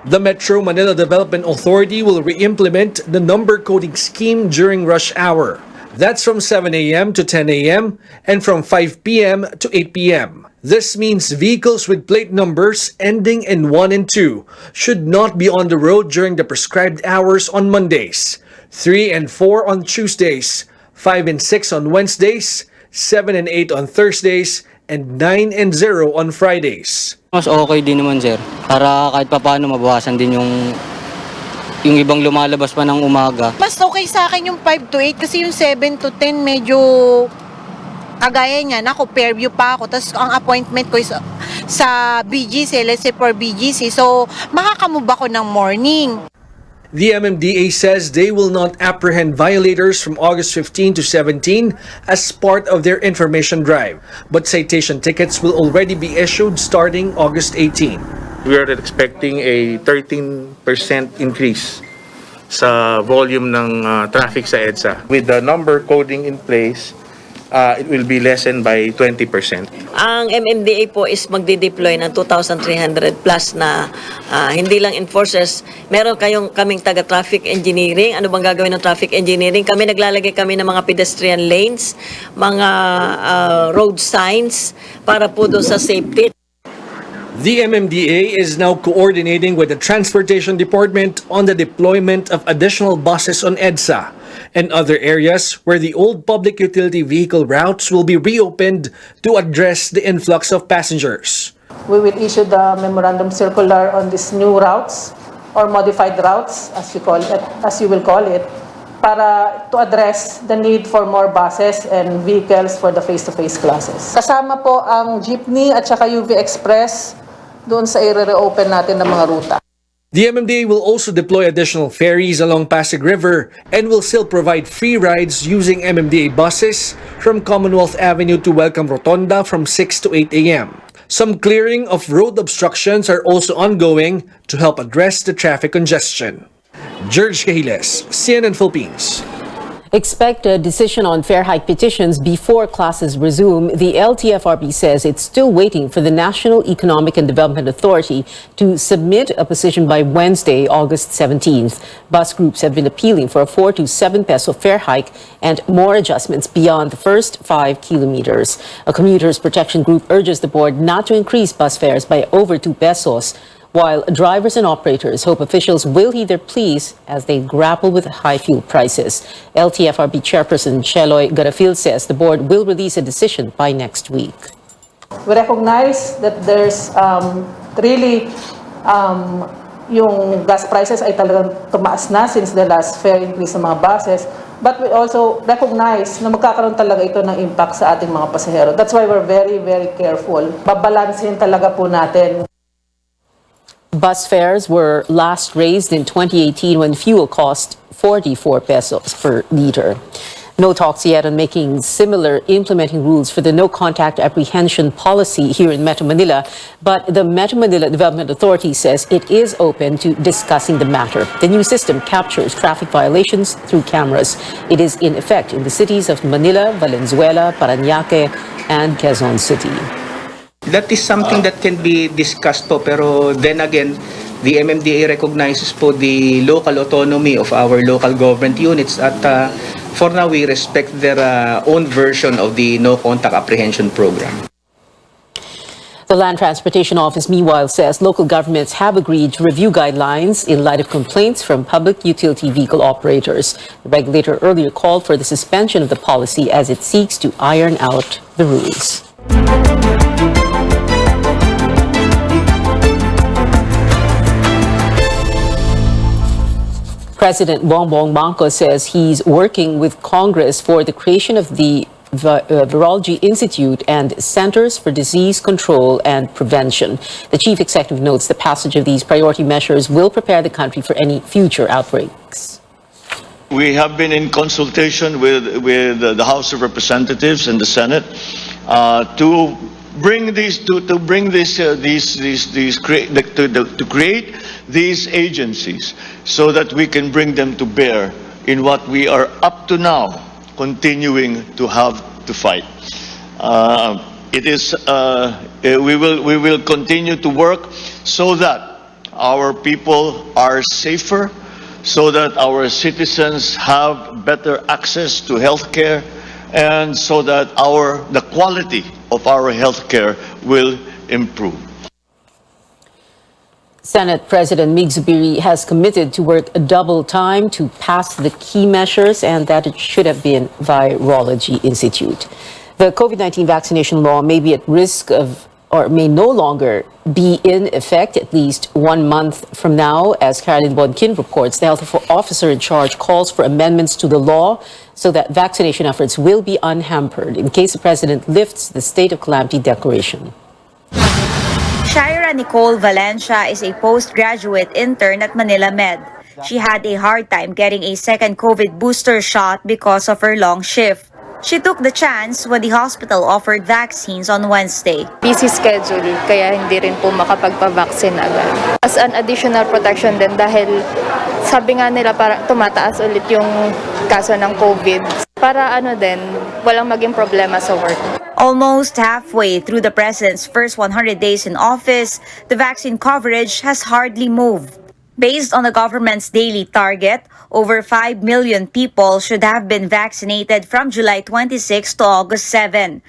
The Metro Manila Development Authority will re-implement the number coding scheme during rush hour. That's from 7 a.m. to 10 a.m. and from 5 p.m. to 8 p.m. This means vehicles with plate numbers ending in 1 and 2 should not be on the road during the prescribed hours on Mondays, 3 and 4 on Tuesdays, 5 and 6 on Wednesdays, 7 and 8 on Thursdays, and 9 and 0 on Fridays. Mas okay din naman, sir. Para kahit papaano mabawasan din yung ibang lumalabas pa ng umaga. Mas okay sa akin yung 5 to 8 kasi yung 7 to 10 medyo kagaya niya, ako Fairview pa ako. Tapos ang appointment ko is sa BGC, let's say for BGC. So makakamove ako ng morning. The MMDA says they will not apprehend violators from August 15 to 17 as part of their information drive, but citation tickets will already be issued starting August 18. We are expecting a 13% increase sa volume ng traffic sa EDSA. With the number coding in place, it will be lessened by 20%. Ang MMDA po is magdi-deploy ng 2,300 plus na hindi lang enforcers. Meron kaming taga-traffic engineering. Ano bang gagawin ng traffic engineering? Naglalagay kami ng mga pedestrian lanes, mga road signs para po doon sa safety. The MMDA is now coordinating with the Transportation Department on the deployment of additional buses on EDSA and other areas where the old public utility vehicle routes will be reopened to address the influx of passengers. We will issue the memorandum circular on these new routes or modified routes, as you will call it, para to address the need for more buses and vehicles for the face-to-face classes. Kasama po ang jeepney at saka UV Express doon sa i-reopen natin ng mga ruta. The MMDA will also deploy additional ferries along Pasig River and will still provide free rides using MMDA buses from Commonwealth Avenue to Welcome Rotonda from 6 to 8 a.m. Some clearing of road obstructions are also ongoing to help address the traffic congestion. George Cahiles, CNN Philippines. Expect a decision on fare hike petitions before classes resume. The LTFRB says it's still waiting for the National Economic and Development Authority to submit a position by Wednesday, August 17th. Bus groups have been appealing for a 4 to 7 peso fare hike and more adjustments beyond the first 5 kilometers. A commuters protection group urges the board not to increase bus fares by over 2 pesos. While drivers and operators hope officials will heed their pleas as they grapple with high fuel prices. LTFRB Chairperson Cheloy Garafil says the board will release a decision by next week. We recognize that there's really yung gas prices ay talagang tumaas na since the last fare increase ng mga buses. But we also recognize na magkakaroon talaga ito ng impact sa ating mga pasahero. That's why we're very, very careful. Babalansin talaga po natin. Bus fares were last raised in 2018 when fuel cost 44 pesos per liter. No talks yet on making similar implementing rules for the no-contact apprehension policy here in Metro Manila, but the Metro Manila Development Authority says it is open to discussing the matter. The new system captures traffic violations through cameras. It is in effect in the cities of Manila, Valenzuela, Parañaque, and Quezon City. That is something that can be discussed po, pero then again, the MMDA recognizes po the local autonomy of our local government units at for now we respect their own version of the no-contact apprehension program. The Land Transportation Office, meanwhile, says local governments have agreed to review guidelines in light of complaints from public utility vehicle operators. The regulator earlier called for the suspension of the policy as it seeks to iron out the rules. President Bongbong Marcos says he's working with Congress for the creation of the Virology Institute and Centers for Disease Control and Prevention. The chief executive notes the passage of these priority measures will prepare the country for any future outbreaks. We have been in consultation with the House of Representatives and the Senate to create these agencies so that we can bring them to bear in what we are up to now continuing to have to fight. We will continue to work so that our people are safer, so that our citizens have better access to healthcare, and so that the quality of our healthcare will improve. Senate President Mig Zubiri has committed to work double time to pass the key measures, and that it should have been Virology Institute. The COVID-19 vaccination law may be at risk of, or may no longer be in effect at least 1 month from now. As Caroline Bonkin reports, the health officer in charge calls for amendments to the law so that vaccination efforts will be unhampered in case the president lifts the state of calamity declaration. Shaira Nicole Valencia is a postgraduate intern at Manila Med. She had a hard time getting a second COVID booster shot because of her long shift. She took the chance when the hospital offered vaccines on Wednesday. Busy schedule, kaya hindi rin po makapagpa-vaccine agad. As an additional protection din dahil sabi nga nila parang tumataas ulit yung kaso ng COVID. Para walang maging problema sa work. Almost halfway through the president's first 100 days in office, the vaccine coverage has hardly moved. Based on the government's daily target, over 5 million people should have been vaccinated from July 26 to August 7.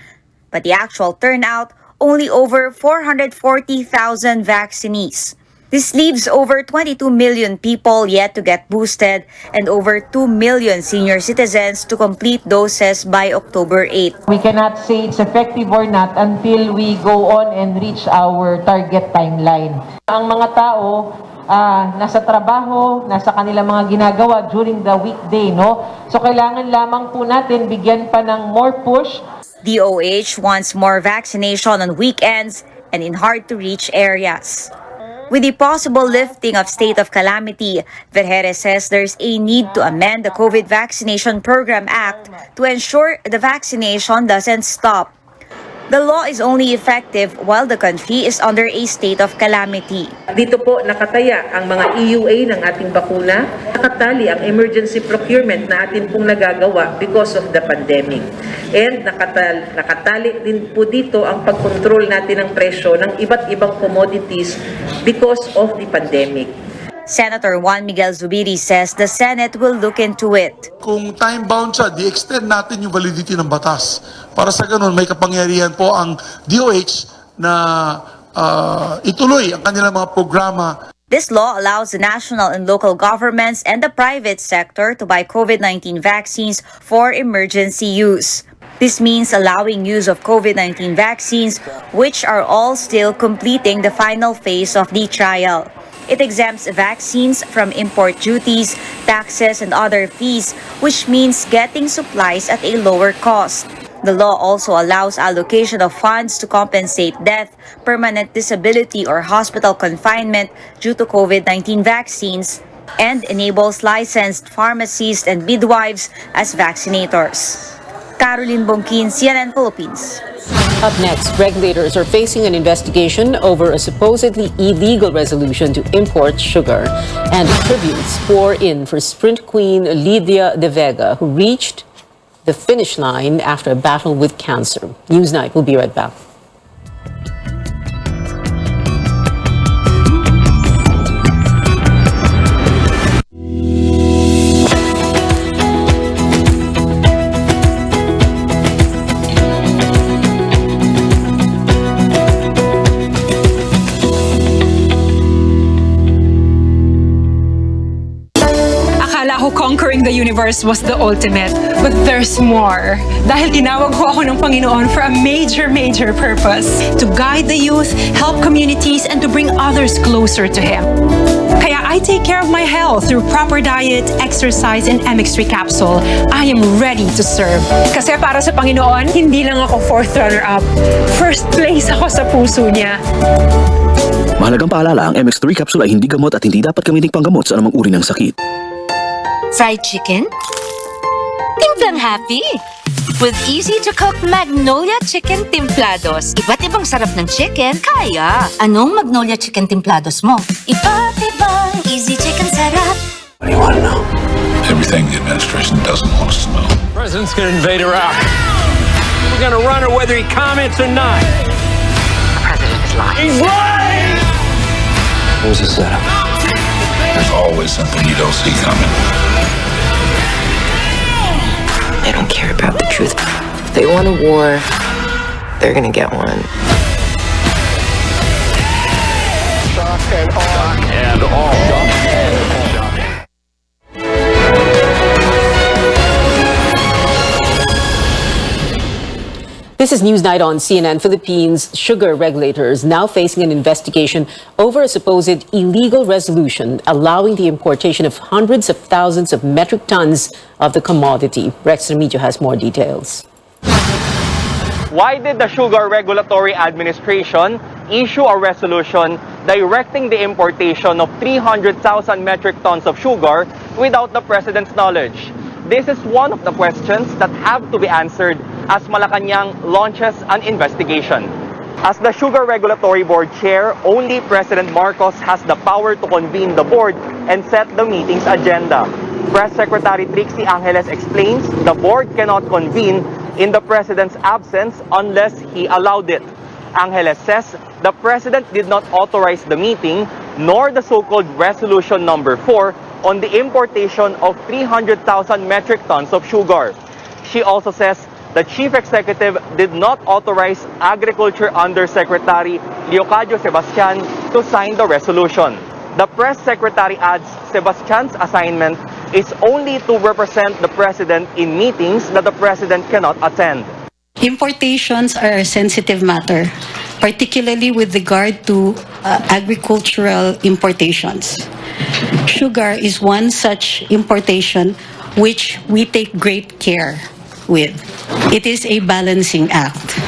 But the actual turnout, only over 440,000 vaccinees. This leaves over 22 million people yet to get boosted and over 2 million senior citizens to complete doses by October 8. We cannot say it's effective or not until we go on and reach our target timeline. Ang mga tao nasa trabaho, nasa kanilang mga ginagawa during the weekday, no? So kailangan lamang po natin bigyan pa ng more push. DOH wants more vaccination on weekends and in hard-to-reach areas. With the possible lifting of state of calamity, Vergeres says there's a need to amend the COVID Vaccination Program Act to ensure the vaccination doesn't stop. The law is only effective while the country is under a state of calamity. Dito po nakataya ang mga EUA ng ating bakuna, nakatali ang emergency procurement na atin pong nagagawa because of the pandemic. And nakatali din po dito ang pagkontrol natin ng presyo ng iba't ibang commodities because of the pandemic. Senator Juan Miguel Zubiri says the Senate will look into it. Kung time-bound siya, di-extend natin yung validity ng batas. Para sa ganun, may kapangyarihan po ang DOH na ituloy ang kanilang mga programa. This law allows the national and local governments and the private sector to buy COVID-19 vaccines for emergency use. This means allowing use of COVID-19 vaccines, which are all still completing the final phase of the trial. It exempts vaccines from import duties, taxes, and other fees, which means getting supplies at a lower cost. The law also allows allocation of funds to compensate death, permanent disability, or hospital confinement due to COVID-19 vaccines, and enables licensed pharmacists and midwives as vaccinators. Caroline Bonkin, CNN Philippines. Up next, regulators are facing an investigation over a supposedly illegal resolution to import sugar, and tributes pour in for sprint queen Lydia De Vega, who reached the finish line after a battle with cancer. Newsnight will be right back. Conquering the universe was the ultimate, but there's more. Dahil tinawag ko ako ng Panginoon for a major purpose. To guide the youth, help communities, and to bring others closer to Him. Kaya I take care of my health through proper diet, exercise, and MX3 capsule. I am ready to serve. Kasi para sa Panginoon, hindi lang ako fourth runner-up. First place ako sa puso niya. Mahalagang paalala, ang MX3 capsule ay hindi gamot at hindi dapat gamiting panggamot sa anumang uri ng sakit. Fried chicken? Timplang happy! With easy-to-cook Magnolia Chicken Timplados. Iba't ibang sarap ng chicken, kaya. Anong Magnolia Chicken Timplados mo? Iba't ibang easy chicken sarap. What do you want to know? Everything the administration doesn't want us to know. The president's gonna invade Iraq. We're gonna run her whether he comments or not. The president is lying. He's lying! What was the setup? There's always something you don't see coming. They don't care about the truth. If they want a war, they're gonna get one. Shock and awe. This is Newsnight on CNN. Philippines sugar regulators now facing an investigation over a supposed illegal resolution allowing the importation of hundreds of thousands of metric tons of the commodity. Rex Remigio has more details. Why did the Sugar Regulatory Administration issue a resolution directing the importation of 300,000 metric tons of sugar without the President's knowledge? This is one of the questions that have to be answered as Malacanang launches an investigation. As the Sugar Regulatory Board Chair, only President Marcos has the power to convene the board and set the meeting's agenda. Press Secretary Trixie Angeles explains the board cannot convene in the President's absence unless he allowed it. Angeles says the President did not authorize the meeting nor the so-called Resolution Number 4 on the importation of 300,000 metric tons of sugar. She also says the Chief Executive did not authorize Agriculture Undersecretary Leocadio Sebastian to sign the resolution. The Press Secretary adds Sebastian's assignment is only to represent the President in meetings that the President cannot attend. Importations are a sensitive matter, particularly with regard to agricultural importations. Sugar is one such importation which we take great care with. It is a balancing act.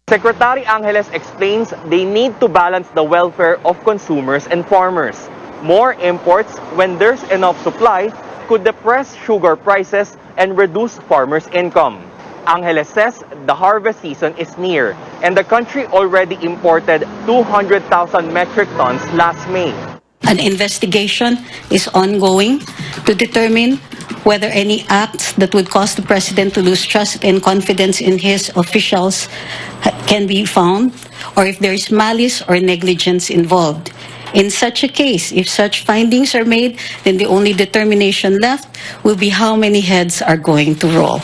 Secretary Angeles explains they need to balance the welfare of consumers and farmers. More imports when there's enough supply could depress sugar prices and reduce farmers' income. Angeles says the harvest season is near and the country already imported 200,000 metric tons last May. An investigation is ongoing to determine whether any acts that would cause the President to lose trust and confidence in his officials can be found, or if there is malice or negligence involved. In such a case, if such findings are made, then the only determination left will be how many heads are going to roll.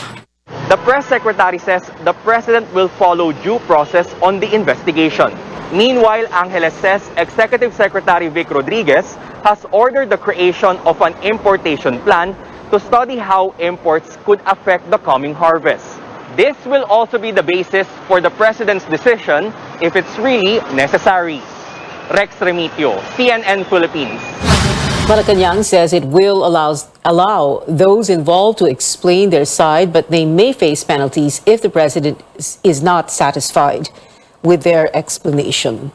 The press secretary says the President will follow due process on the investigation. Meanwhile, Angeles says Executive Secretary Vic Rodriguez has ordered the creation of an importation plan to study how imports could affect the coming harvest. This will also be the basis for the President's decision if it's really necessary. Rex Remitio, CNN Philippines. Malacanang says it will allow those involved to explain their side, but they may face penalties if the President is not satisfied with their explanation.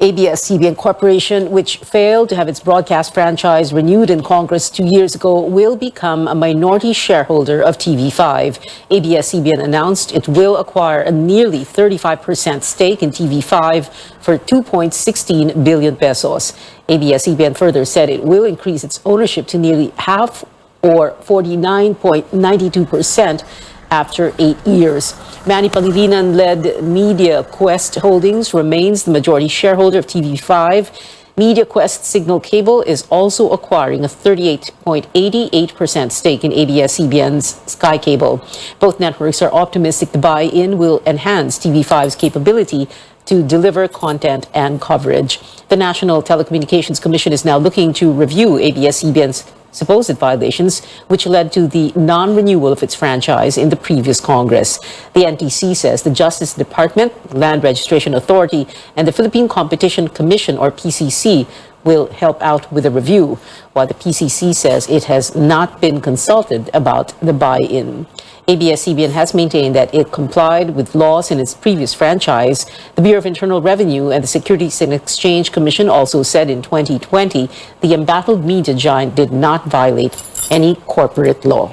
ABS-CBN Corporation, which failed to have its broadcast franchise renewed in Congress 2 years ago, will become a minority shareholder of TV5. ABS-CBN announced it will acquire a nearly 35% stake in TV5 for 2.16 billion pesos. ABS-CBN further said it will increase its ownership to nearly half, or 49.92%, after 8 years. Manny Pangilinan-led Media Quest Holdings remains the majority shareholder of TV5. Media Quest Signal Cable is also acquiring a 38.88% stake in ABS-CBN's Sky Cable. Both networks are optimistic the buy-in will enhance TV5's capability to deliver content and coverage. The National Telecommunications Commission is now looking to review ABS-CBN's supposed violations, which led to the non-renewal of its franchise in the previous Congress. The NTC says the Justice Department, Land Registration Authority, and the Philippine Competition Commission, or PCC, will help out with a review, while the PCC says it has not been consulted about the buy-in. ABS-CBN has maintained that it complied with laws in its previous franchise. The Bureau of Internal Revenue and the Securities and Exchange Commission also said in 2020 the embattled media giant did not violate any corporate law.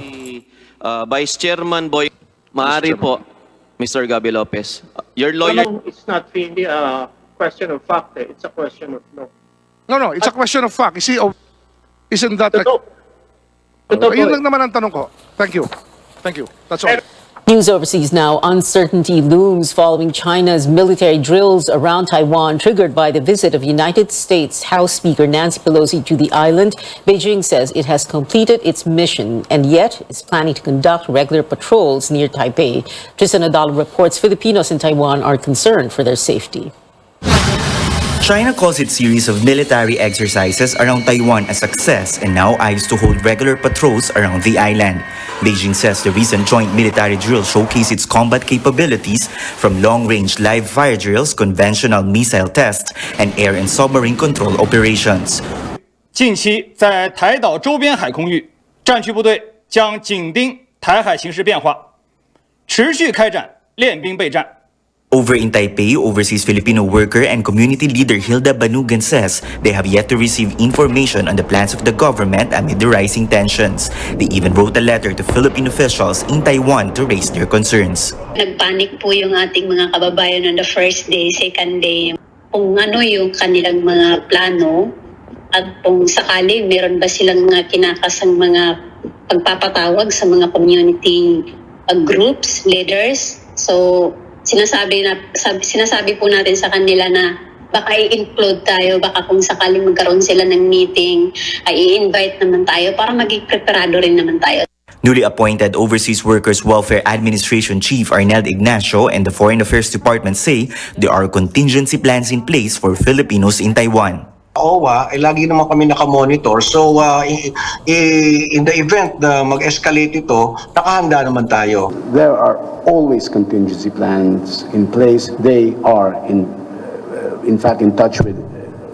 Vice Chairman Boy, maaari po, Mr. Gabi Lopez. Your lawyer... It's not really a question of fact, it's a question of law. No, it's a question of fact. Isn't that... Totoo. Yun lang naman ang tanong ko. Thank you. That's all. News overseas now. Uncertainty looms following China's military drills around Taiwan, triggered by the visit of United States House Speaker Nancy Pelosi to the island. Beijing says it has completed its mission and yet is planning to conduct regular patrols near Taipei. Tristan Adalo reports Filipinos in Taiwan are concerned for their safety. China calls its series of military exercises around Taiwan a success and now eyes to hold regular patrols around the island. Beijing says the recent joint military drills showcase its combat capabilities from long-range live fire drills, conventional missile tests, and air and submarine control operations. 近期在台岛周边海空域，战区部队将紧盯台海形势变化，持续开展练兵备战。 Over in Taipei, overseas Filipino worker and community leader Hilda Banugan says they have yet to receive information on the plans of the government amid the rising tensions. They even wrote a letter to Philippine officials in Taiwan to raise their concerns. Nagpanik po yung ating mga kababayan on the first day, second day. Kung ano yung kanilang mga plano at kung sakali meron ba silang mga kinakasang mga pagpapatawag sa mga community groups, leaders. So, sinasabi po natin sa kanila na baka i-include tayo, baka kung sakaling magkaroon sila ng meeting, ay i-invite naman tayo para maging preparado rin naman tayo. Newly appointed Overseas Workers Welfare Administration Chief Arnel Ignacio and the Foreign Affairs Department say there are contingency plans in place for Filipinos in Taiwan. OWA, lagi naman kami nakamonitor. So, in the event na mag-escalate ito, nakahanda naman tayo. There are always contingency plans in place. They are, in fact, in touch with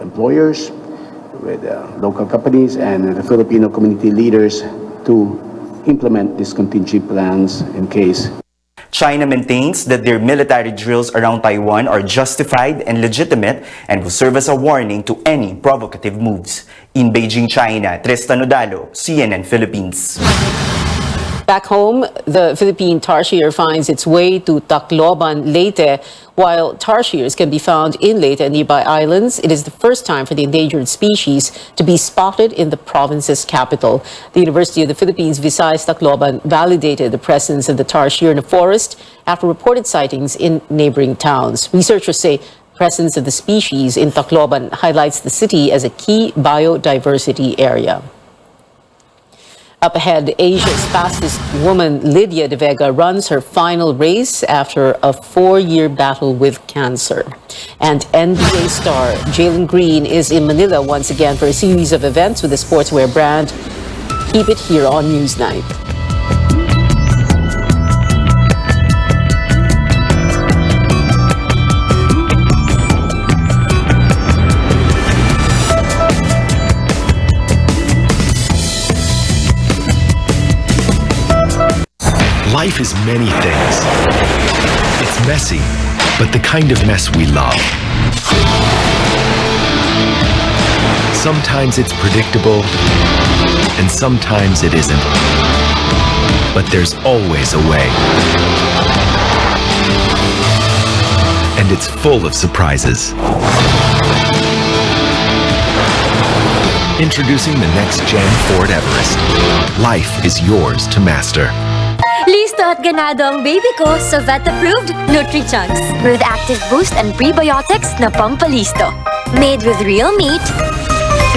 employers, with local companies, and the Filipino community leaders to implement these contingency plans in case. China maintains that their military drills around Taiwan are justified and legitimate and will serve as a warning to any provocative moves. In Beijing, China, Tristan Odalo, CNN Philippines. Back home, the Philippine tarsier finds its way to Tacloban, Leyte. While tarsiers can be found in Leyte and nearby islands, it is the first time for the endangered species to be spotted in the province's capital. The University of the Philippines Visayas Tacloban validated the presence of the tarsier in a forest after reported sightings in neighboring towns. Researchers say the presence of the species in Tacloban highlights the city as a key biodiversity area. Up ahead, Asia's fastest woman, Lydia De Vega, runs her final race after a 4-year battle with cancer. And NBA star Jalen Green is in Manila once again for a series of events with the sportswear brand. Keep it here on Newsnight. Life is many things. It's messy, but the kind of mess we love. Sometimes it's predictable, and sometimes it isn't. But there's always a way. And it's full of surprises. Introducing the next-gen Ford Everest. Life is yours to master. Listo at ganado ang baby ko sa vet-approved Nutri-Chunks with active boost and prebiotics na pampalisto. Made with real meat,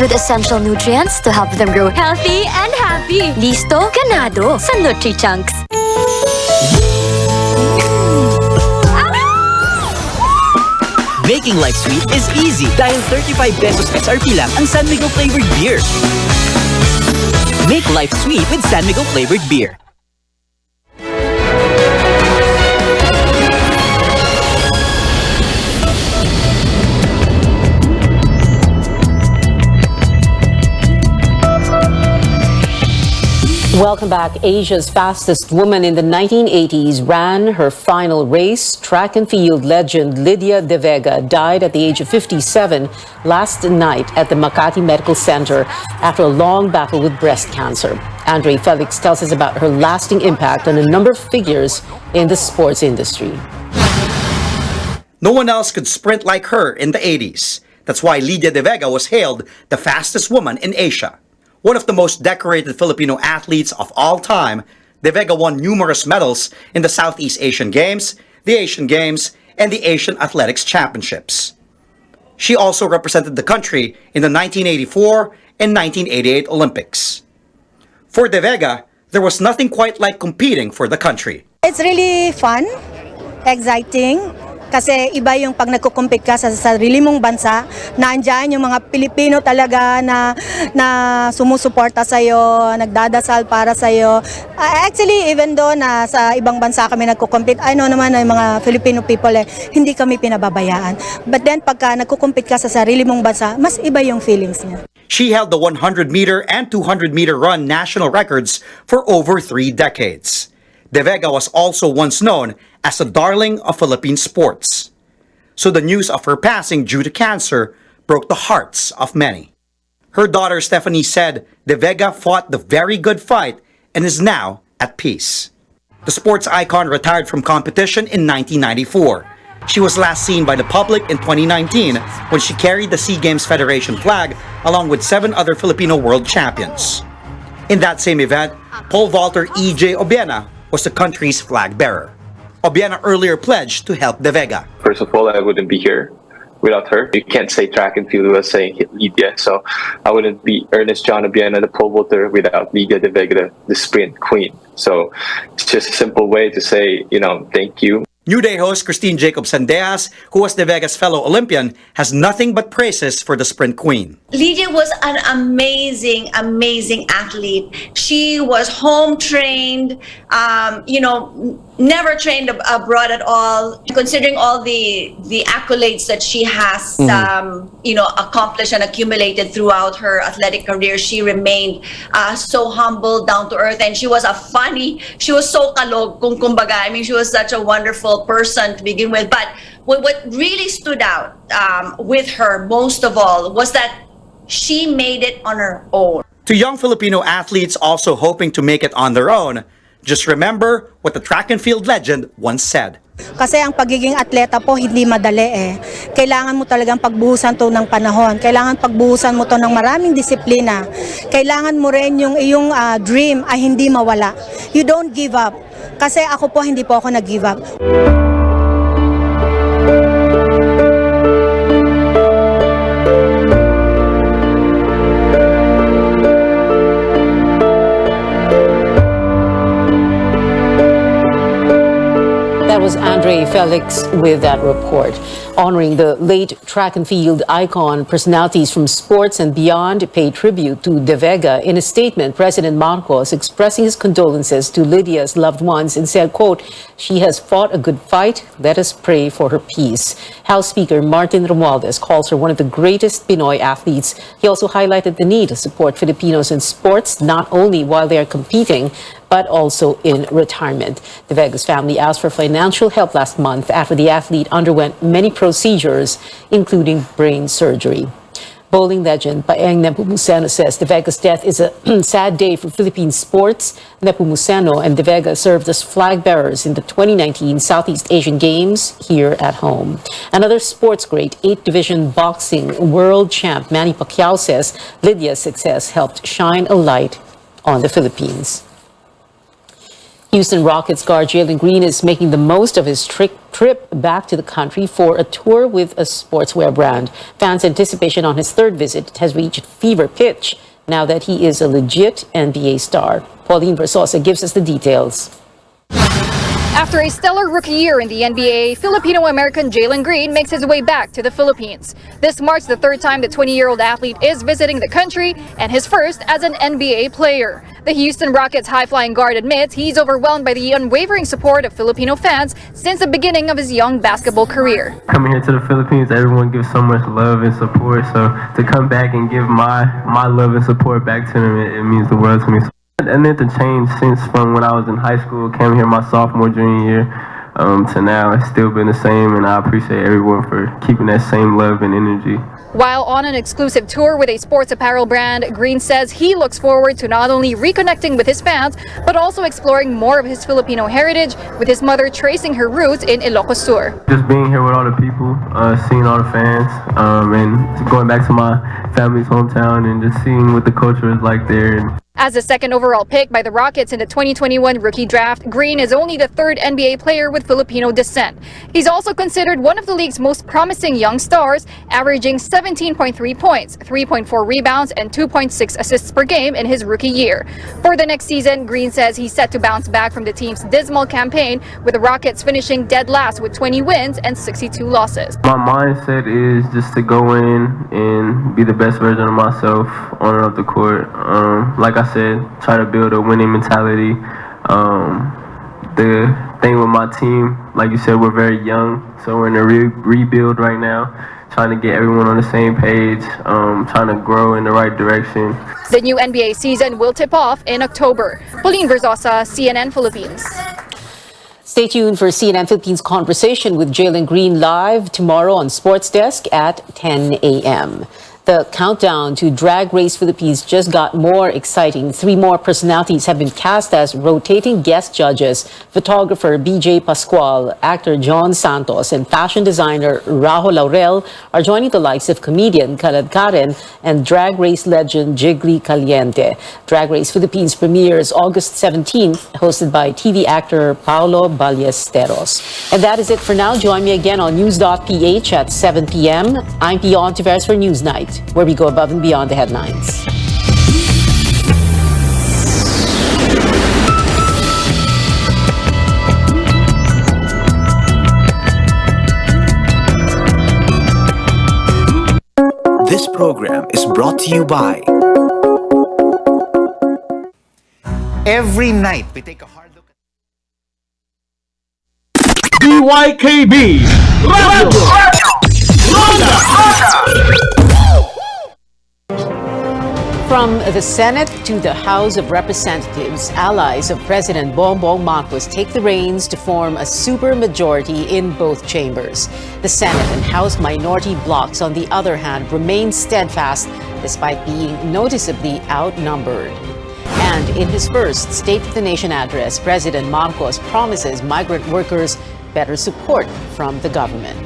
with essential nutrients to help them grow healthy and happy. Listo, ganado sa Nutri-Chunks. Making life sweet is easy dahil 35 pesos SRP lang ang San Miguel flavored beer. Make life sweet with San Miguel flavored beer. Welcome back. Asia's fastest woman in the 1980s ran her final race. Track and field legend Lydia De Vega died at the age of 57 last night at the Makati Medical Center after a long battle with breast cancer. Andre Felix tells us about her lasting impact on a number of figures in the sports industry. No one else could sprint like her in the 80s. That's why Lydia De Vega was hailed the fastest woman in Asia. One of the most decorated Filipino athletes of all time, De Vega won numerous medals in the Southeast Asian Games, the Asian Games, and the Asian Athletics Championships. She also represented the country in the 1984 and 1988 Olympics. For De Vega, there was nothing quite like competing for the country. It's really fun, exciting, kasi iba yung pag nagko-compete ka sa sarili mong bansa, nandiyan yung mga Pilipino talaga na sumusuporta sa'yo, nagdadasal para sa'yo. Actually, even though na sa ibang bansa kami nagko-compete, I know naman na yung mga Filipino people hindi kami pinababayaan. But then pagka nagko-compete ka sa sarili mong bansa, mas iba yung feelings niya. She held the 100-meter and 200-meter run national records for over 3 decades. De Vega was also once known as the darling of Philippine sports. So the news of her passing due to cancer broke the hearts of many. Her daughter Stephanie said De Vega fought the very good fight and is now at peace. The sports icon retired from competition in 1994. She was last seen by the public in 2019 when she carried the SEA Games Federation flag along with 7 other Filipino world champions. In that same event, pole vaulter E.J. Obiena was the country's flag bearer. Obiena earlier pledged to help De Vega. First of all, I wouldn't be here without her. You can't say track and field without saying Lydia, so I wouldn't be Ernest John Obiena, the pole vaulter, without Lydia De Vega, the sprint queen. So it's just a simple way to say, thank you. New Day host Christine Jacobson-Deas, who was De Vega's fellow Olympian, has nothing but praises for the sprint queen. Lydia was an amazing, amazing athlete. She was home trained, never trained abroad at all. Considering all the accolades that she has, accomplished and accumulated throughout her athletic career, she remained so humble, down to earth, and she was so kalog, kumbaga. I mean, she was such a wonderful person to begin with. But what really stood out with her most of all was that she made it on her own. To young Filipino athletes also hoping to make it on their own, just remember what the track and field legend once said. Kasi ang pagiging atleta po hindi madali Kailangan mo talagang pagbuhusan to ng panahon. Kailangan pagbuhusan mo to ng maraming disiplina. Kailangan mo rin yung iyong dream ay hindi mawala. You don't give up. Kasi ako po hindi po ako nag-give up. That was Andre Felix with that report. Honoring the late track and field icon, personalities from sports and beyond paid tribute to De Vega. In a statement, President Marcos expressing his condolences to Lydia's loved ones and said, quote, "She has fought a good fight. Let us pray for her peace." House Speaker Martin Romualdez calls her one of the greatest Pinoy athletes. He also highlighted the need to support Filipinos in sports, not only while they are competing, but also in retirement. De Vega's family asked for financial help last month after the athlete underwent many procedures, including brain surgery. Bowling legend Paeng Nepomuceno says De Vega's death is a sad day for Philippine sports. Nepomuceno and De Vega served as flag bearers in the 2019 Southeast Asian Games here at home. Another sports great, 8-division boxing world champ Manny Pacquiao says Lydia's success helped shine a light on the Philippines. Houston Rockets guard Jalen Green is making the most of his trip back to the country for a tour with a sportswear brand. Fans' anticipation on his third visit has reached fever pitch now that he is a legit NBA star. Pauline Versosa gives us the details. After a stellar rookie year in the NBA, Filipino-American Jalen Green makes his way back to the Philippines. This marks the third time the 20-year-old athlete is visiting the country and his first as an NBA player. The Houston Rockets high-flying guard admits he's overwhelmed by the unwavering support of Filipino fans since the beginning of his young basketball career. Coming here to the Philippines, everyone gives so much love and support, so to come back and give my love and support back to them, it means the world to me. And then to change since from when I was in high school, came here my sophomore, junior year, to now, it's still been the same, and I appreciate everyone for keeping that same love and energy. While on an exclusive tour with a sports apparel brand, Green says he looks forward to not only reconnecting with his fans, but also exploring more of his Filipino heritage, with his mother tracing her roots in Ilocos Sur. Just being here with all the people, seeing all the fans, and going back to my family's hometown and just seeing what the culture is like there. As the second overall pick by the Rockets in the 2021 rookie draft, Green is only the third NBA player with Filipino descent. He's also considered one of the league's most promising young stars, averaging 17.3 points, 3.4 rebounds, and 2.6 assists per game in his rookie year. For the next season, Green says he's set to bounce back from the team's dismal campaign, with the Rockets finishing dead last with 20 wins and 62 losses. My mindset is just to go in and be the best version of myself on and off the court. Like I said, try to build a winning mentality. The thing with my team, like you said, we're very young, so we're in a rebuild right now, trying to get everyone on the same page, trying to grow in the right direction. The new NBA season will tip off in October. Pauline Verzosa, CNN Philippines. Stay tuned for CNN Philippines Conversation with Jalen Green live tomorrow on Sports Desk at 10 a.m. The countdown to Drag Race Philippines just got more exciting. 3 more personalities have been cast as rotating guest judges. Photographer BJ Pascual, actor John Santos, and fashion designer Rajo Laurel are joining the likes of comedian Kalad Karen and Drag Race legend Jiggly Caliente. Drag Race Philippines premieres August 17th, hosted by TV actor Paulo Ballesteros. And that is it for now. Join me again on News.ph at 7 p.m. I'm Pia Ontiveros for Newsnight, where we go above and beyond the headlines. This program is brought to you by Every night, we take a hard look at DYKB From the Senate to the House of Representatives, allies of President Bongbong Marcos take the reins to form a supermajority in both chambers. The Senate and House minority blocs, on the other hand, remain steadfast despite being noticeably outnumbered. And in his first State of the Nation address, President Marcos promises migrant workers better support from the government.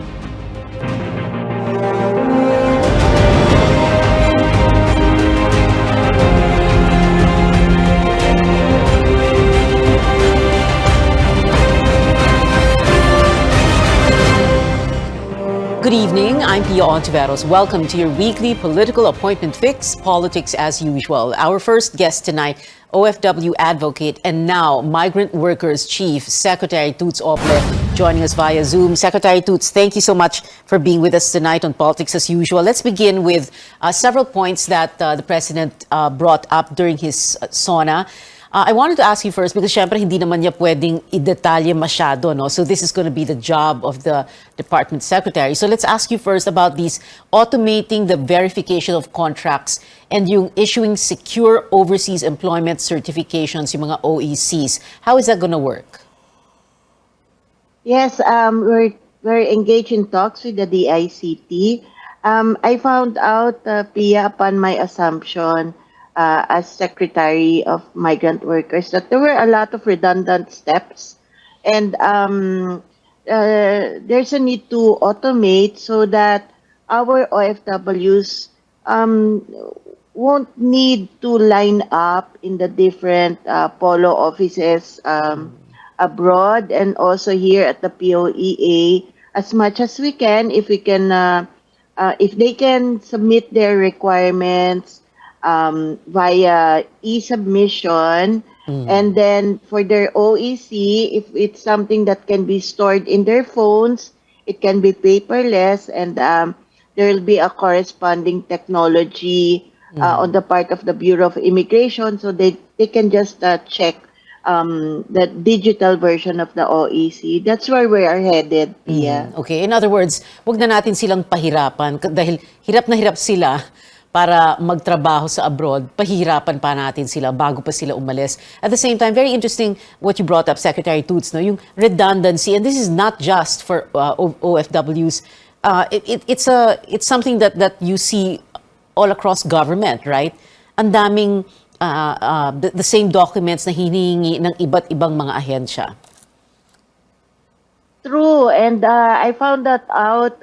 Good evening, I'm Pia Ontiveros. Welcome to your weekly political appointment fix, Politics as Usual. Our first guest tonight, OFW advocate and now Migrant Workers Chief, Secretary Toots Ople, joining us via Zoom. Secretary Toots, thank you so much for being with us tonight on Politics as Usual. Let's begin with several points that the President brought up during his SONA. I wanted to ask you first because syempre hindi naman niya pwedeng i-detalye masyado, no? So this is going to be the job of the Department Secretary. So let's ask you first about these automating the verification of contracts and yung issuing secure overseas employment certifications, yung mga OECs. How is that going to work? Yes, we're engaged in talks with the DICT. I found out, Pia, upon my assumption, as Secretary of Migrant Workers, that there were a lot of redundant steps, and there's a need to automate so that our OFWs won't need to line up in the different polo offices abroad and also here at the POEA as much as we can. If we can, if they can submit their requirements via e-submission, and then for their OEC, if it's something that can be stored in their phones, it can be paperless, and there will be a corresponding technology on the part of the Bureau of Immigration, so they can just check the digital version of the OEC. That's where we are headed, Pia. Okay, in other words, wag na natin silang pahirapan dahil hirap na hirap sila para magtrabaho sa abroad, pahirapan pa natin sila bago pa sila umalis. At the same time, very interesting what you brought up, Secretary Toots, no? Yung redundancy, and this is not just for OFWs. It's something that you see all across government, right? Ang daming the same documents na hinihingi ng iba't ibang mga ahensya. True, and I found that out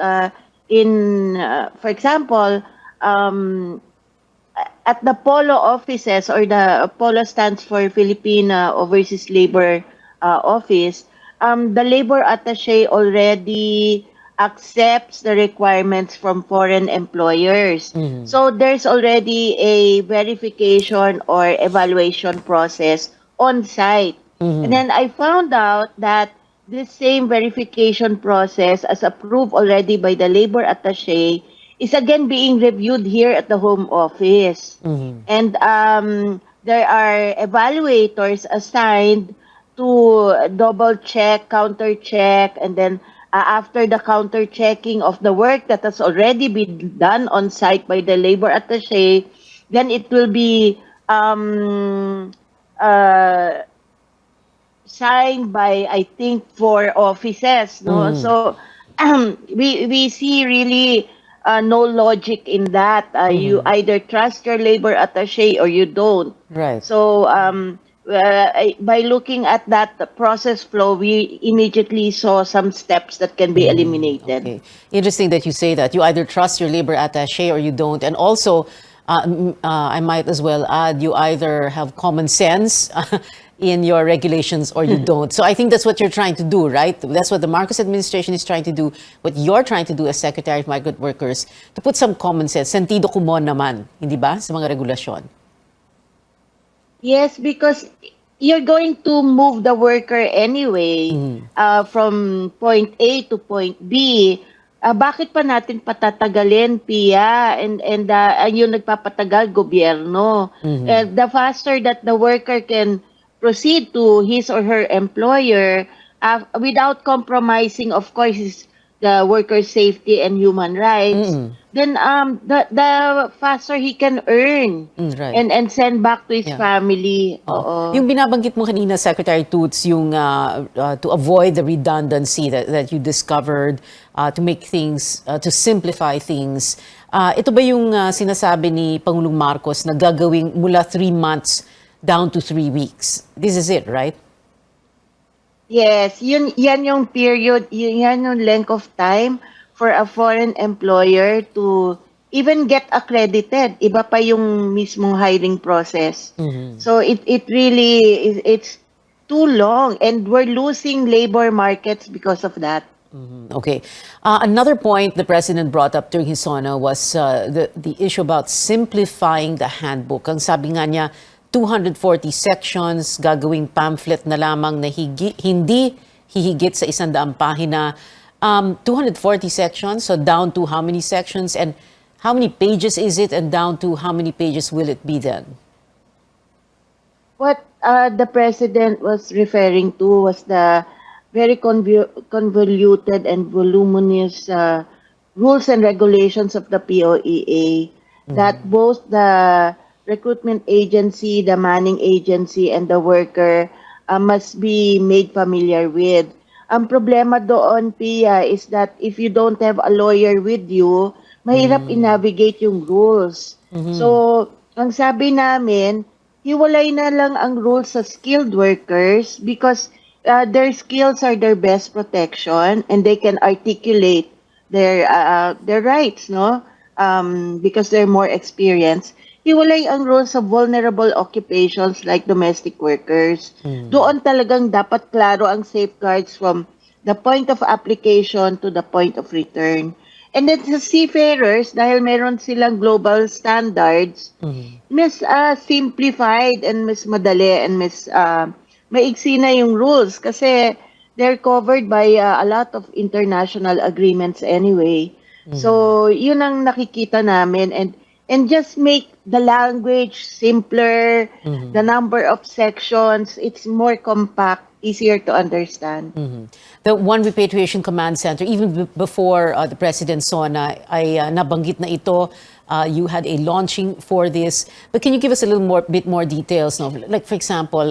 in, for example, at the POLO offices, or the POLO stands for Filipino Overseas Labor Office, the labor attaché already accepts the requirements from foreign employers. So there's already a verification or evaluation process on site. And then I found out that this same verification process, as approved already by the labor attaché, is again being reviewed here at the Home Office. And there are evaluators assigned to double check, counter check, and then after the counter checking of the work that has already been done on site by the labor attaché, then it will be signed by, I think, 4 offices. No? So we see really no logic in that. You either trust your labor attaché or you don't. Right. So by looking at that process flow, we immediately saw some steps that can be eliminated. Okay. Interesting that you say that. You either trust your labor attaché or you don't. And also, I might as well add, you either have common sense in your regulations or you don't. So I think that's what you're trying to do, right? That's what the Marcos administration is trying to do. What you're trying to do as Secretary of Migrant Workers, to put some common sense, sentido común naman, hindi ba, sa mga regulasyon? Yes, because you're going to move the worker anyway from point A to point B. Bakit pa natin patatagalin, Pia? And yung nagpapatagal, gobyerno. The faster that the worker can proceed to his or her employer without compromising, of course, the worker's safety and human rights, then the faster he can earn and send back to his family. Yung binabanggit mo kanina, Secretary Toots, yung to avoid the redundancy that you discovered, to make things, to simplify things. Ito ba yung sinasabi ni Pangulong Marcos na gagawing mula 3 months down to 3 weeks? This is it, right? Yes, yan yung period, yan yung length of time for a foreign employer to even get accredited. Iba pa yung mismong hiring process. So it really it's too long, and we're losing labor markets because of that. Okay. Another point the President brought up during his SONA was the issue about simplifying the handbook. Ang sabi nga niya, 240 sections, gagawing pamphlet na lamang na hindi hihigit sa 100 pahina. 240 sections, so down to how many sections, and how many pages is it, and down to how many pages will it be then? What the President was referring to was the very convoluted and voluminous rules and regulations of the POEA that both the recruitment agency, the manning agency, and the worker must be made familiar with. Ang problema doon, Pia, is that if you don't have a lawyer with you, mahirap i-navigate yung rules. So, ang sabi namin, hiwalay na lang ang rules sa skilled workers because their skills are their best protection and they can articulate their rights, no? Because they're more experienced. Hiwalay ang rules of vulnerable occupations like domestic workers. Doon talagang dapat klaro ang safeguards from the point of application to the point of return. And then sa seafarers, dahil meron silang global standards, mas simplified and mas madali and mas maiksi na yung rules kasi they're covered by a lot of international agreements anyway. So yun ang nakikita namin, and just make the language simpler, the number of sections, it's more compact, easier to understand. The One Repatriation Command Center, even before the President's SONA, ay nabanggit na ito. You had a launching for this. But can you give us a little bit more details? No? Like, for example,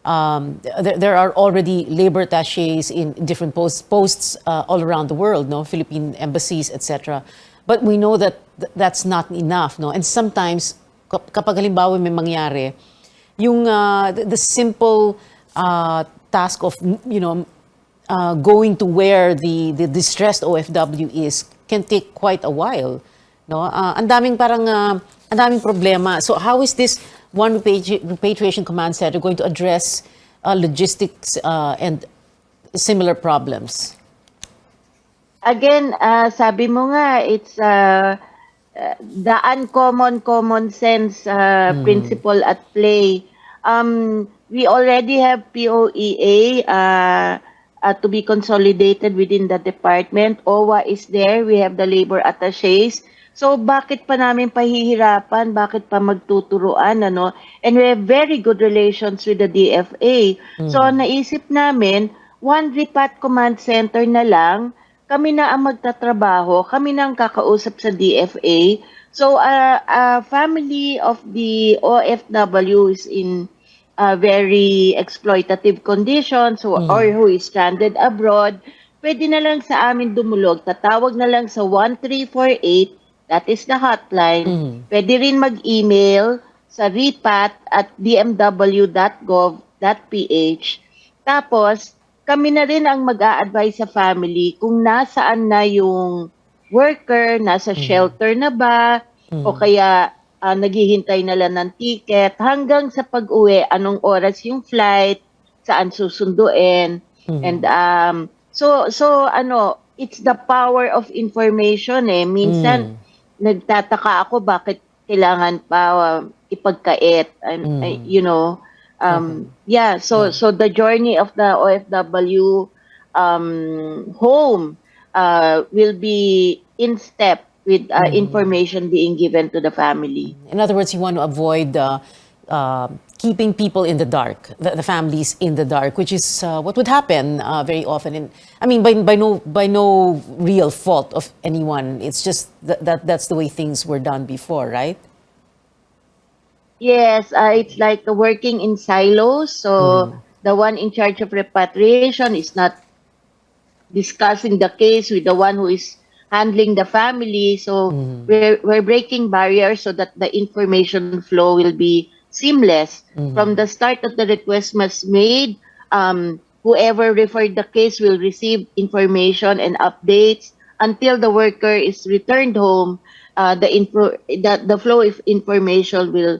there are already labor attachés in different posts all around the world, no? Philippine embassies, etc. But we know that that's not enough, no? And sometimes, kapag halimbawa may mangyari, yung the simple task of, going to where the distressed OFW is can take quite a while, no? Ang daming parang Ang daming problema. So how is this one repatriation command center going to address logistics and similar problems? Again, sabi mo nga, it's the uncommon common sense principle at play. We already have POEA to be consolidated within the department. OWA is there. We have the labor attaches. So bakit pa namin pahihirapan? Bakit pa magtuturuan? Ano? And we have very good relations with the DFA. So naisip namin, one repat command center na lang, kami na ang magtatrabaho, kami na ang kakausap sa DFA. So a family of the OFW is in very exploitative conditions or who is stranded abroad, pwede na lang sa amin dumulog. Tatawag na lang sa 1348, that is the hotline. Pwede rin mag-email sa repat@dmw.gov.ph. Tapos, kami na rin ang mag-a-advise sa family kung nasaan na yung worker, nasa shelter na ba, o kaya naghihintay na lang ng ticket, hanggang sa pag-uwi, anong oras yung flight, saan susunduin. And so it's the power of information eh. Minsan, nagtataka ako bakit kailangan pa ipagkait. You know, so the journey of the OFW home will be in step with information being given to the family. In other words, you want to avoid keeping people in the dark, the families in the dark, which is what would happen very often. By no real fault of anyone. It's just that's the way things were done before, right? Yes, it's like working in silos. So the one in charge of repatriation is not discussing the case with the one who is handling the family. So we're breaking barriers so that the information flow will be seamless. From the start that the request was made, whoever referred the case will receive information and updates until the worker is returned home. The flow of information will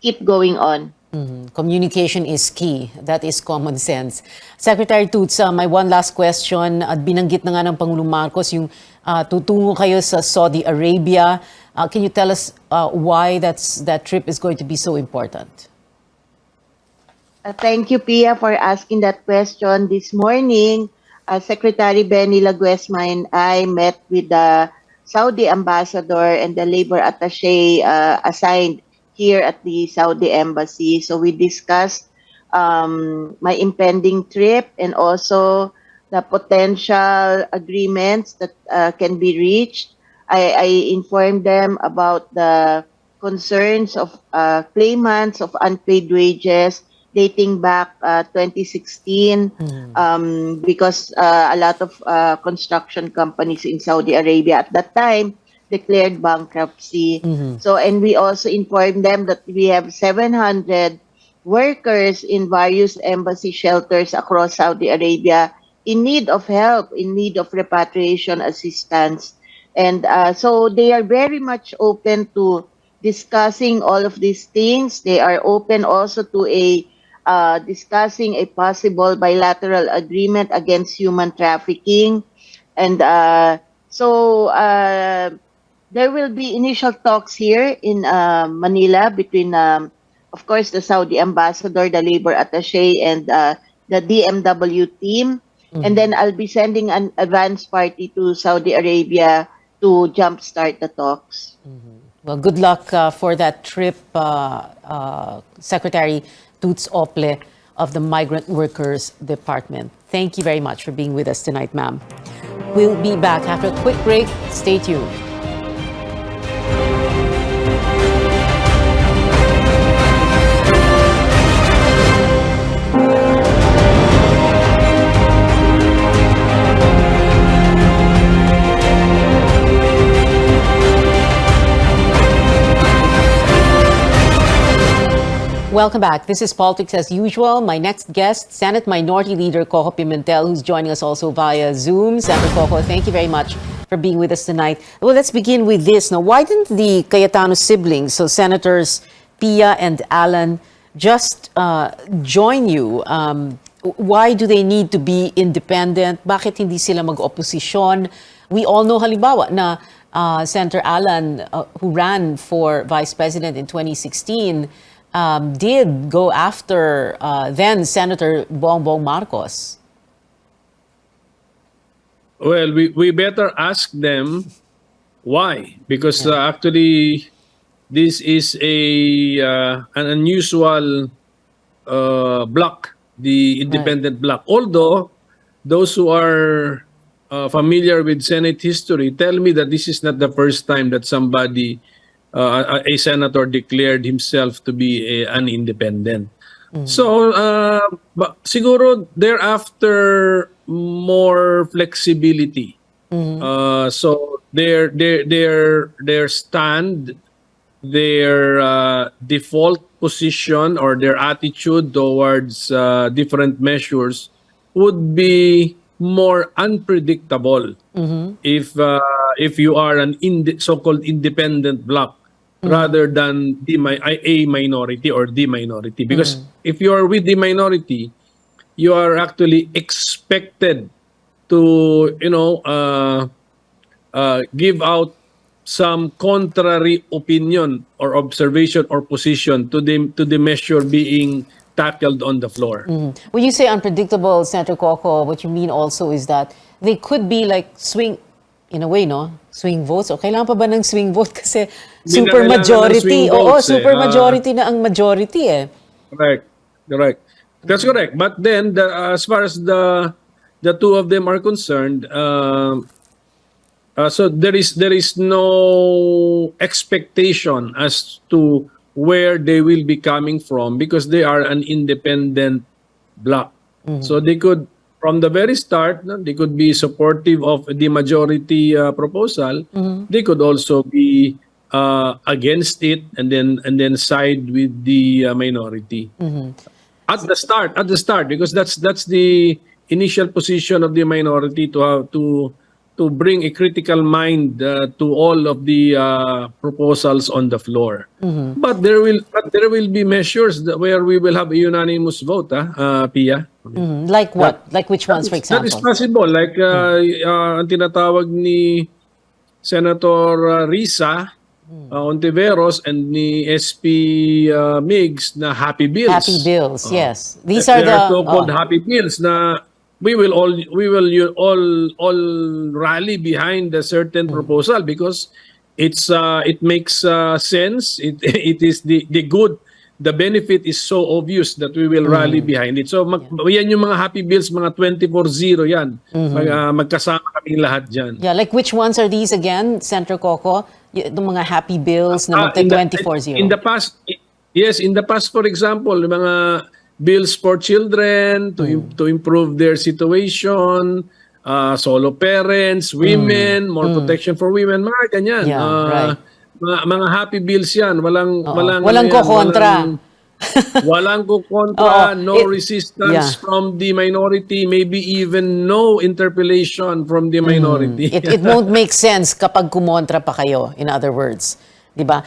keep going on. Communication is key. That is common sense. Secretary Toots, my one last question. At binanggit na nga ng Pangulong Marcos yung tutungo kayo sa Saudi Arabia. Can you tell us why that trip is going to be so important? Thank you, Pia, for asking that question. This morning, Secretary Benny Laguesma and I met with the Saudi ambassador and the labor attaché assigned here at the Saudi Embassy. So we discussed my impending trip and also the potential agreements that can be reached. I informed them about the concerns of claimants of unpaid wages dating back 2016 because a lot of construction companies in Saudi Arabia at that time declared bankruptcy. So, and we also informed them that we have 700 workers in various embassy shelters across Saudi Arabia in need of help, in need of repatriation assistance. And so they are very much open to discussing all of these things. They are open also to discussing a possible bilateral agreement against human trafficking. And so there will be initial talks here in Manila between, of course, the Saudi ambassador, the labor attaché, and the DMW team. And then I'll be sending an advance party to Saudi Arabia to jumpstart the talks. Well, good luck for that trip, Secretary Toots Ople of the Migrant Workers Department. Thank you very much for being with us tonight, ma'am. We'll be back after a quick break. Stay tuned. Welcome back. This is Politics as usual. My next guest, Senate Minority Leader Coco Pimentel, who's joining us also via Zoom. Senator Coco, thank you very much for being with us tonight. Well, let's begin with this. Now, why didn't the Cayetano siblings, so Senators Pia and Alan, just join you? Why do they need to be independent? Bakit hindi sila mag-oposisyon? We all know, halimbawa, na Senator Alan, who ran for Vice President in 2016, did go after then Senator Bongbong Marcos. Well, we better ask them why, because actually this is an unusual block, the independent block. Although those who are familiar with Senate history tell me that this is not the first time that somebody, a senator, declared himself to be an independent. So, siguro thereafter more flexibility. So their stand, their default position, or their attitude towards different measures would be more unpredictable if you are an so-called independent bloc rather than a minority or the minority. Because if you are with the minority, you are actually expected to, give out some contrary opinion or observation or position to the measure being tackled on the floor. When you say unpredictable, Senator Coco, what you mean also is that they could be like swing, in a way, no? Swing votes. O kailangan pa ba ng swing vote? Kasi super majority. Oo, super majority na ang majority eh. Correct. That's correct. But then, as far as the two of them are concerned, so there is no expectation as to where they will be coming from because they are an independent bloc. So they could, from the very start, they could be supportive of the majority proposal. They could also be against it and then side with the minority. At the start, because that's the initial position of the minority to bring a critical mind to all of the proposals on the floor. But there will be measures where we will have a unanimous vote, Pia. Like what? Like which ones, for example? That is possible. Like ang tinatawag ni Senator Risa Ontiveros and ni SP Migs na happy bills. Happy bills, yes. These are the so-called happy bills na we will all rally behind a certain proposal because it makes sense. It is the good. The benefit is so obvious that we will rally behind it. So yan yung mga happy bills, mga 24-0 yan. Magkasama kaming lahat dyan. Yeah, like which ones are these again, Senator Coco? Yung mga happy bills na magka-24-0. In the past, yes, in the past, for example, mga bills for children to improve their situation, solo parents, women, more protection for women, mga ganyan. Yeah, right. Mga happy bills yan. Walang kukontra. Walang kukontra, no resistance from the minority, maybe even no interpellation from the minority. It won't make sense kapag kumontra pa kayo, in other words. Diba?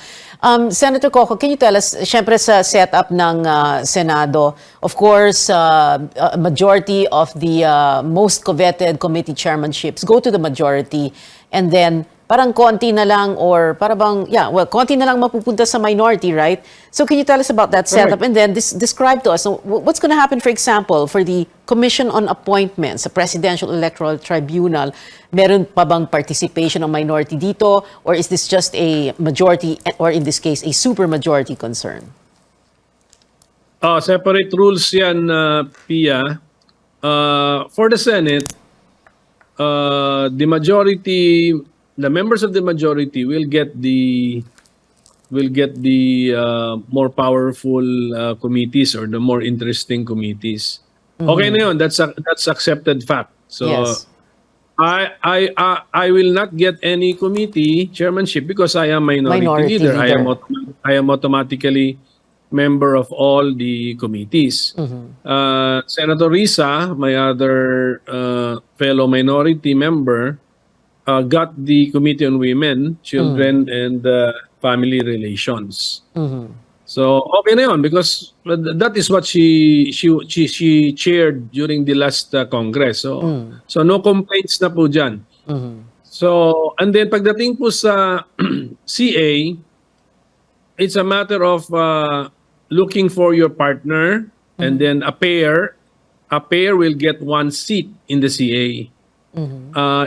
Senator Coco, can you tell us, syempre sa setup ng Senado, of course, a majority of the most coveted committee chairmanships go to the majority, and then parang konti na lang or konti na lang mapupunta sa minority, right? So can you tell us about that setup and then describe to us what's going to happen, for example, for the Commission on Appointments, the Presidential Electoral Tribunal? Meron pa bang participation ng minority dito, or is this just a majority, or in this case, a supermajority concern? Separate rules yan, Pia. For the Senate, the members of the majority will get the more powerful committees or the more interesting committees. Okay na yun, that's accepted fact. So yes. I will not get any committee chairmanship because I am minority leader. I am automatically member of all the committees. Senator Risa, my other fellow minority member, got the Committee on Women, Children, and Family Relations. So okay na yun because that is what she chaired during the last Congress. So no complaints na po dyan. So and then pagdating po sa CA, it's a matter of looking for your partner and then a pair will get 1 seat in the CA.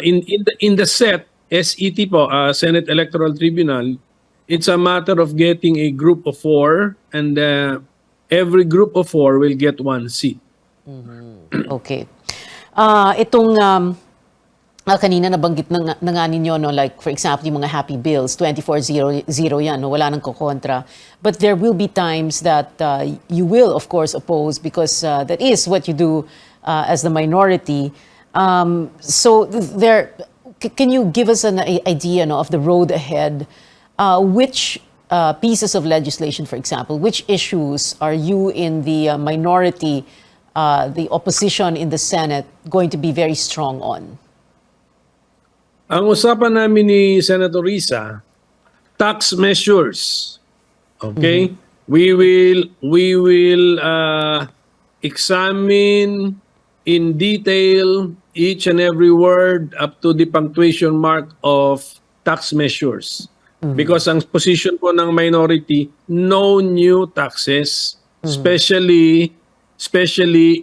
In the SET po, Senate Electoral Tribunal, it's a matter of getting a group of 4 and every group of 4 will get 1 seat. Okay. Itong kanina nabanggit na nga ninyo, no, like for example, yung mga happy bills, 24-0 yan, no, wala nang kokontra. But there will be times that you will, of course, oppose because that is what you do as the minority. So can you give us an idea, no, of the road ahead? Which pieces of legislation, for example, which issues are you in the minority, the opposition in the Senate, going to be very strong on? Ang usapan namin ni Senator Risa, tax measures. Okay? We will examine in detail each and every word up to the punctuation mark of tax measures. Because ang position po ng minority, no new taxes, especially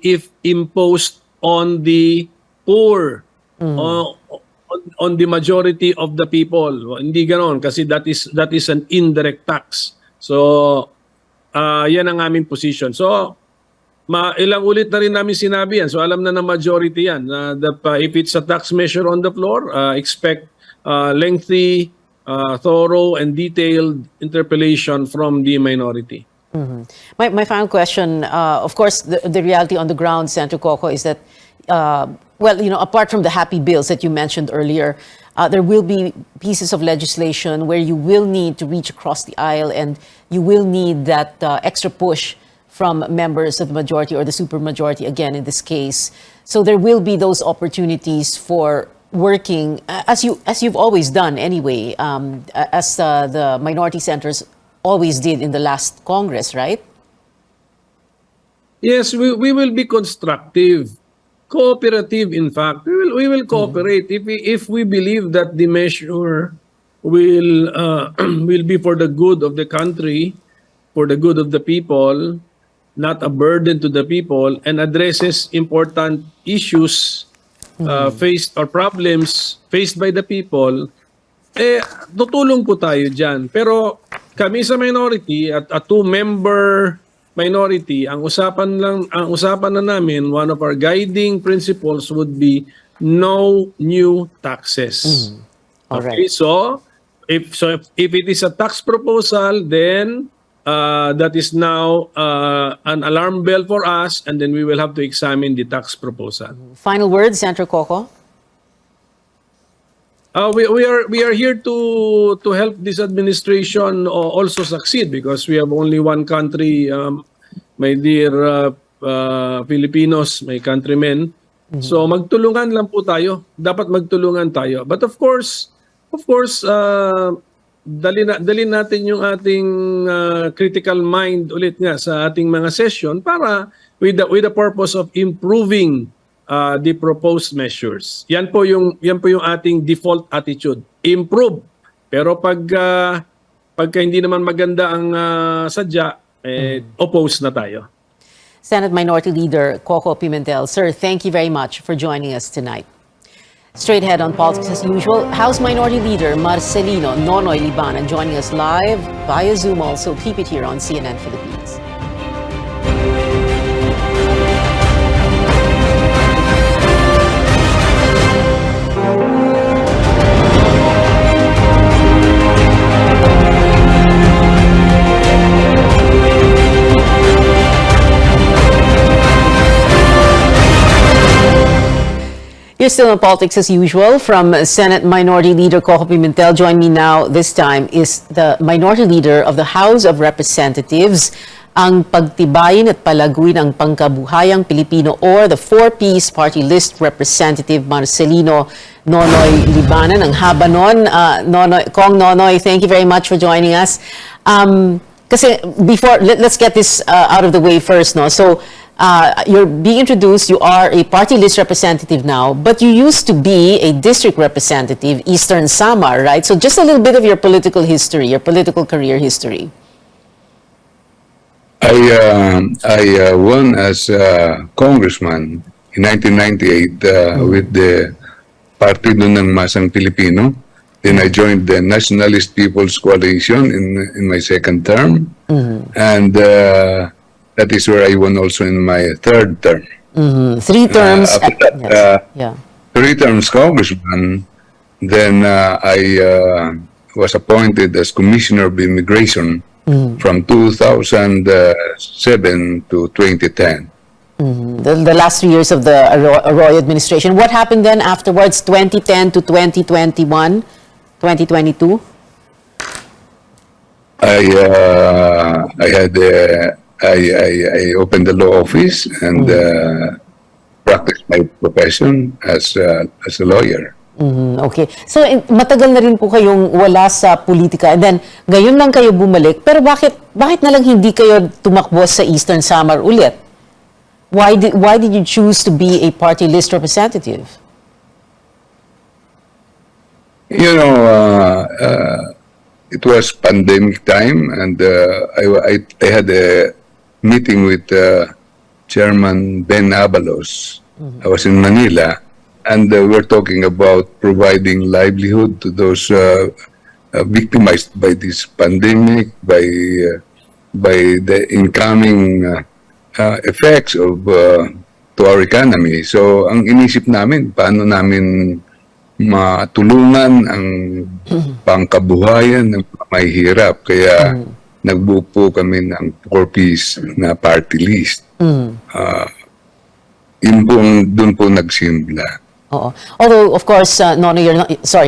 if imposed on the poor, on the majority of the people. Hindi ganon kasi that is an indirect tax. So yan ang aming position. So ilang ulit na rin namin sinabi yan. So alam na ng majority yan. If it's a tax measure on the floor, expect lengthy, thorough and detailed interpellation from the minority. My final question, of course, the reality on the ground, Senator Coco, is that, well, you know, apart from the happy bills that you mentioned earlier, there will be pieces of legislation where you will need to reach across the aisle and you will need that extra push from members of the majority or the supermajority, again, in this case. So there will be those opportunities for working, as you've always done anyway, as the minority centers always did in the last Congress, right? Yes, we will be constructive, cooperative. In fact, we will cooperate if we believe that the measure will be for the good of the country, for the good of the people, not a burden to the people, and addresses important issues faced or problems faced by the people. Tutulong po tayo dyan. Pero kami sa minority at a 2-member minority, ang usapan na namin, one of our guiding principles would be no new taxes. Okay, so if it is a tax proposal, then that is now an alarm bell for us, and then we will have to examine the tax proposal. Final words, Senator Coco? We are here to help this administration also succeed because we have only one country, my dear Filipinos, my countrymen. So magtulungan lang po tayo. Dapat magtulungan tayo. But of course, dalin natin yung ating critical mind ulit nga sa ating mga session para with the purpose of improving the proposed measures. Yan po yung ating default attitude. Improve. Pero pagka hindi naman maganda ang sadya, oppose na tayo. Senate Minority Leader Coco Pimentel, sir, thank you very much for joining us tonight. Straight ahead on Politics as Usual, House Minority Leader Marcelino Nonoy Libanan joining us live via Zoom also. Keep it here on CNN Philippines. You're still in Politics as Usual from Senate Minority Leader Coco Pimentel. Join me now this time is the Minority Leader of the House of Representatives, ang pagtibayin at palaguin ang pangkabuhayang Pilipino or the four-piece party list representative Marcelino Nonoy Libanan. Ang haba nun. Kong Nonoy, thank you very much for joining us. Kasi before, let's get this out of the way first, no? So, you're being introduced, you are a party list representative now, but you used to be a district representative, Eastern Samar, right? So just a little bit of your political history, your political career history. I won as a congressman in 1998 with the Partido ng Masang Pilipino. Then I joined the Nationalist People's Coalition in my second term. And that is where I won also in my third term. 3 terms. After that, yeah. 3 terms congressman. Then I was appointed as Commissioner of Immigration from 2007 to 2010. The last 3 years of the Arroyo administration. What happened then afterwards, 2010 to 2021, 2022? I opened the law office and practiced my profession as a lawyer. Okay. So, matagal na rin po kayong wala sa politika. And then, ngayon lang kayo bumalik. Pero bakit na lang hindi kayo tumakbo sa Eastern Samar ulit? Why did you choose to be a party list representative? You know, it was pandemic time, and I had a meeting with Chairman Ben Abalos. I was in Manila, and we're talking about providing livelihood to those victimized by this pandemic, by the incoming effects of to our economy. So, ang inisip namin, paano namin matulungan ang pangkabuhayan ng mahihirap. Kaya nagbuo po kami ng 4-piece na party list. Yun po, doon po nagsimula. Although, of course, Nonoy,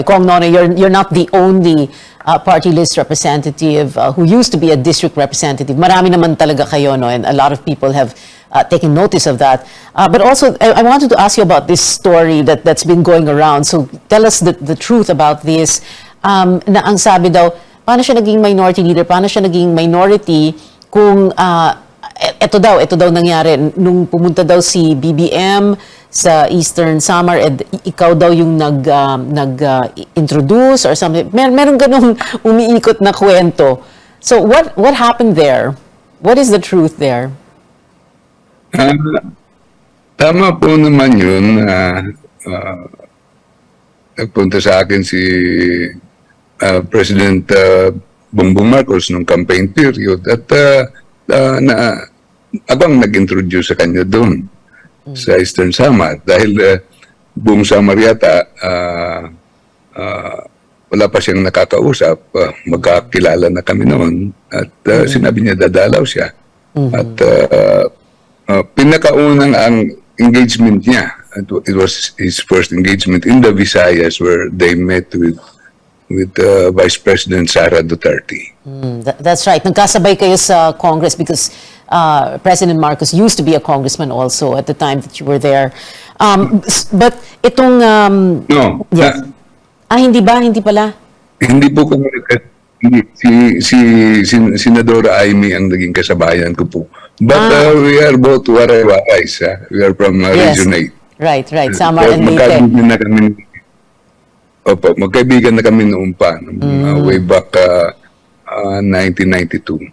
Kong Nonoy, you're not the only party list representative who used to be a district representative. Marami naman talaga kayo, no? And a lot of people have taken notice of that. But also, I wanted to ask you about this story that's been going around. So tell us the truth about this. Na ang sabi daw, paano siya naging minority leader? Paano siya naging minority kung ito daw nangyari nung pumunta daw si BBM sa Eastern Samar, ikaw daw yung nag-introduce or something. Meron ganung umiikot na kwento. So what happened there? What is the truth there? Tama po naman yun. Nagpunta sa akin si President Bongbong Marcos nung campaign period at ako ang nag-introduce sa kanya doon sa Eastern Samar dahil buong Samar yata wala pa siyang nakakausap, magkakilala na kami noon at sinabi niya dadalaw siya at pinakaunang ang engagement niya, it was his first engagement in the Visayas where they met with Vice President Sara Duterte. That's right. Nagkasabay kayo sa Congress because President Marcos used to be a congressman also at the time that you were there. But itong... No. Yes. Hindi ba? Hindi pala? Hindi po kami si Senadora Amy ang naging kasabayan ko po. But we are both waray-warays. We are from Region 8. Right. Samar and Leyte. Magkaibigan na kami noon pa, way back 1992.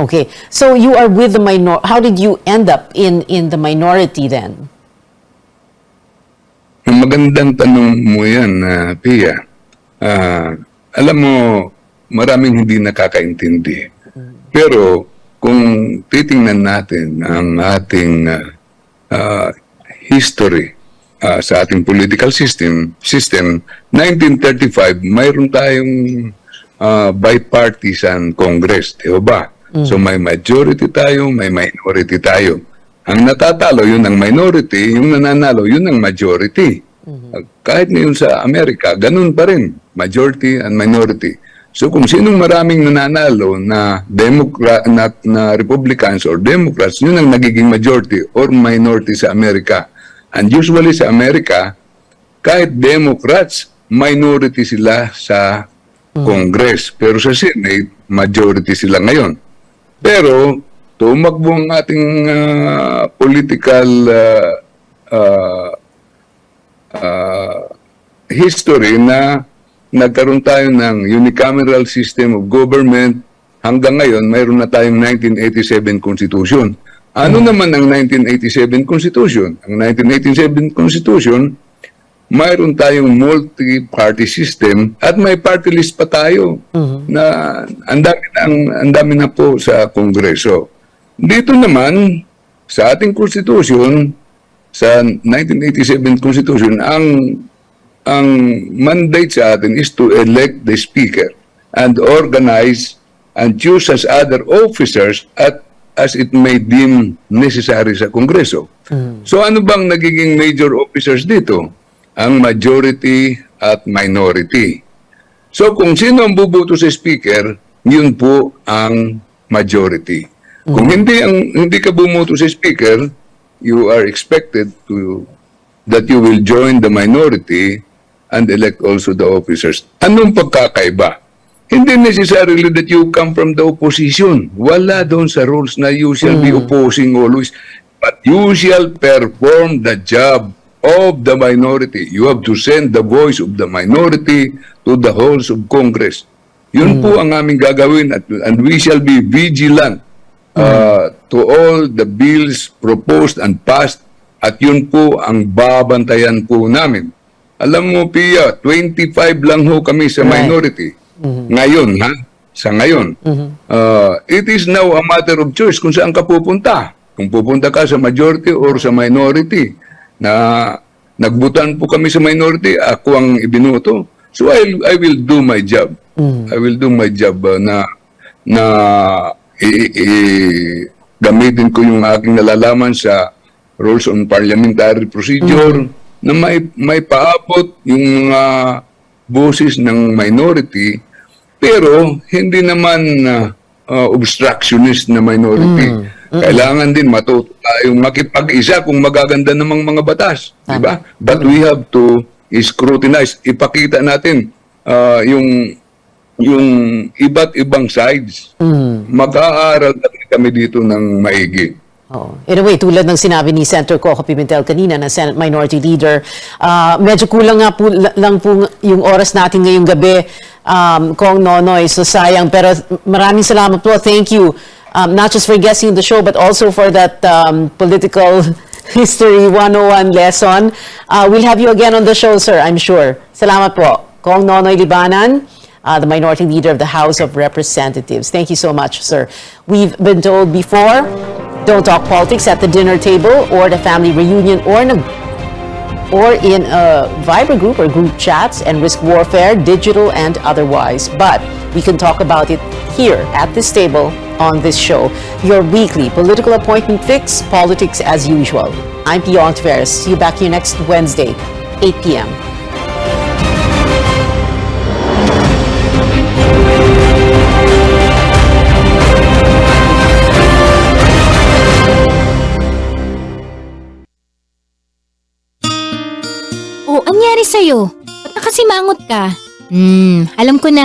Okay. So you are with the how did you end up in the minority then? Magandang tanong mo yan, Pia. Alam mo, maraming hindi nakakaintindi. Pero kung titingnan natin ang ating history sa ating political system, 1935, mayroon tayong bipartisan Congress, di ba? So may majority tayo, may minority tayo. Ang natatalo, yun ang minority, yung nananalo, yun ang majority. Kahit ngayon sa Amerika, ganun pa rin, majority and minority. So kung sinong maraming nananalo na na Republicans or Democrats, yun ang nagiging majority or minority sa Amerika. And usually sa Amerika, kahit Democrats, minority sila sa Congress. Pero sa Senate, majority sila ngayon. Pero tumakbo ang ating political history na nagkaroon tayo ng unicameral system of government. Hanggang ngayon, mayroon na tayong 1987 Constitution. Ano naman ang 1987 Constitution? Ang 1987 Constitution, mayroon tayong multi-party system at may party list pa tayo na ang dami na po sa Kongreso. Dito naman, sa ating Constitution, sa 1987 Constitution, ang mandate sa atin is to elect the Speaker and organize and choose as other officers as it may deem necessary sa Kongreso. So ano bang nagiging major officers dito? Ang majority at minority. So kung sino ang buboto sa Speaker, yun po ang majority. Kung hindi ka bumoto sa Speaker, you are expected that you will join the minority and elect also the officers. Anong pagkakaiba? Hindi necessarily that you come from the opposition. Wala doon sa rules na you shall be opposing always. But you shall perform the job of the minority. You have to send the voice of the minority to the halls of Congress. Yun po ang aming gagawin and we shall be vigilant to all the bills proposed and passed at yun po ang babantayan po namin. Alam mo, Pia, 25 lang ho kami sa minority. Ngayon, sa ngayon. It is now a matter of choice kung saan ka pupunta. Kung pupunta ka sa majority or sa minority. Na nagbutan po kami sa minority, ako ang ibinuto. So I will do my job. I will do my job na gamitin ko yung aking nalalaman sa rules on parliamentary procedure na may paabot yung mga boses ng minority pero hindi naman obstructionist na minority. Kailangan din matuto tayong makipag-isa kung magaganda namang mga batas, di ba? But we have to scrutinize, ipakita natin yung iba't ibang sides. Mag-aaral kami dito ng maigi. In a way, tulad ng sinabi ni Senator Coco Pimentel kanina na Senate Minority Leader, medyo kulang nga po, lang po yung oras natin ngayong gabi, Kong Nonoy, so sayang. Pero maraming salamat po. Thank you. Not just for guesting the show, but also for that political history 101 lesson. We'll have you again on the show, sir, I'm sure. Salamat po. Kong Nonoy Libanan, the Minority Leader of the House of Representatives. Thank you so much, sir. We've been told before, don't talk politics at the dinner table or the family reunion or in a Viber group or group chats and risk warfare, digital and otherwise. But we can talk about it here at this table on this show. Your weekly political appointment fix, politics as usual. I'm Pia Ontiveros. See you back here next Wednesday, 8 p.m. Oh, anyari sa'yo? Ba't nakasimangot ka? Alam ko na.